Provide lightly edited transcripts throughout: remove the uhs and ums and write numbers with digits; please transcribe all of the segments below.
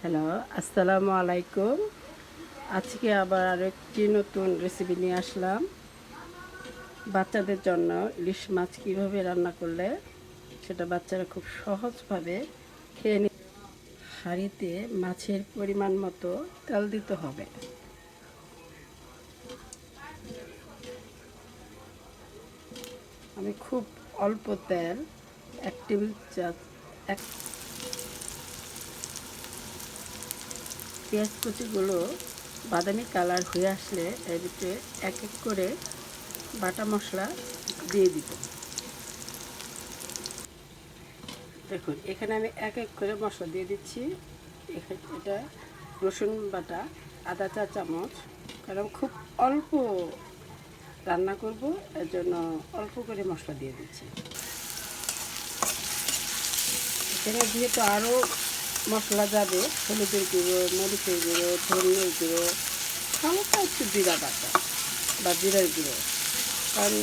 Hello, আসসালামু আলাইকুম। আজকে আবার আরেকটি নতুন রেসিপি নিয়ে আসলাম। বাচ্চাদের জন্য ইলিশ মাছ কীভাবে রান্না করলে সেটা বাচ্চারা খুব সহজভাবে খেয়ে নিতে। হাঁড়িতে মাছের পরিমাণ মতো তেল দিতে হবে। আমি খুব অল্প তেল, 1 টেবিল এক পেঁয়াজ কুচিগুলো বাদামি কালার হয়ে আসলে এর ভিতরে এক এক করে বাটা মশলা দিয়ে দিব। দেখুন, এখানে আমি এক এক করে মশলা দিয়ে দিচ্ছি। এটা রসুন বাটা আধা চা চামচ, কারণ খুব অল্প রান্না করব, এর জন্য অল্প করে মশলা দিয়ে দিচ্ছি। এখানে যেহেতু আরও মশলা যাবে, হলুদের গুঁড়ো, মরিচের গুঁড়ো, ধনিয়ার গুঁড়ো, হালকা একটু জিরা বাটা বা জিরার গুঁড়ো, কারণ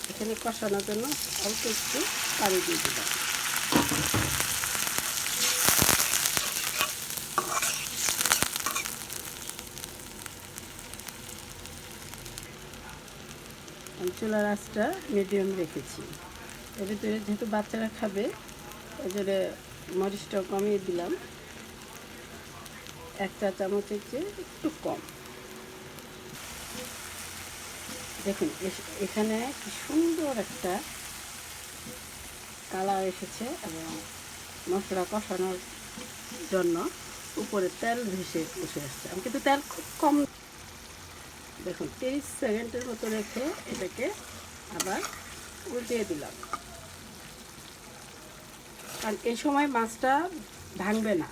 এখানে কষানোর জন্য অল্প একটু পানি দিয়ে দিলাম। আমি চুলার আঁচটা মিডিয়াম রেখেছি। এর ভিতরে যেহেতু বাচ্চারা খাবে, এই জন্য মরিচটাও কমিয়ে দিলাম, 1 চা চামচের চেয়ে একটু কম। দেখুন, এখানে কি সুন্দর একটা কালার এসেছে এবং মশলা কষানোর জন্য উপরে তেল ভেসে বসে আসছে। আমি কিন্তু তেল খুব কম। দেখুন, 30 সেকেন্ডের মতো রেখে এটাকে আবার উল্টিয়ে দিলাম, কারণ এই সময় মাছটা ভাঙবে না।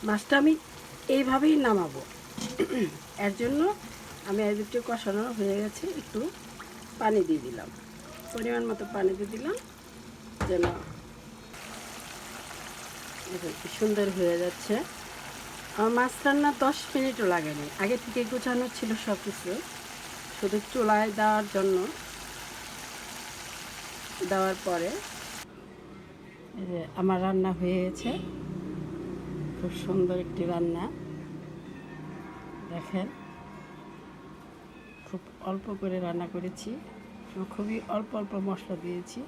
মাছটা আমি এইভাবেই নামাবো। এর জন্য আমি এর ভিতরে কষানো হয়ে গেছে, একটু পানি দিয়ে দিলাম, পরিমাণ মতো পানি দিয়ে দিলাম, যেন কি সুন্দর হয়ে যাচ্ছে। আমার মাছ রান্না 10 মিনিটও লাগেনি, আগে থেকে গোছানো ছিল সব কিছু, শুধু চুলায় দেওয়ার পরে আমার রান্না হয়ে গেছে। খুব সুন্দর একটি রান্না। দেখেন, খুব অল্প করে রান্না করেছি, খুবই অল্প অল্প মশলা দিয়েছি।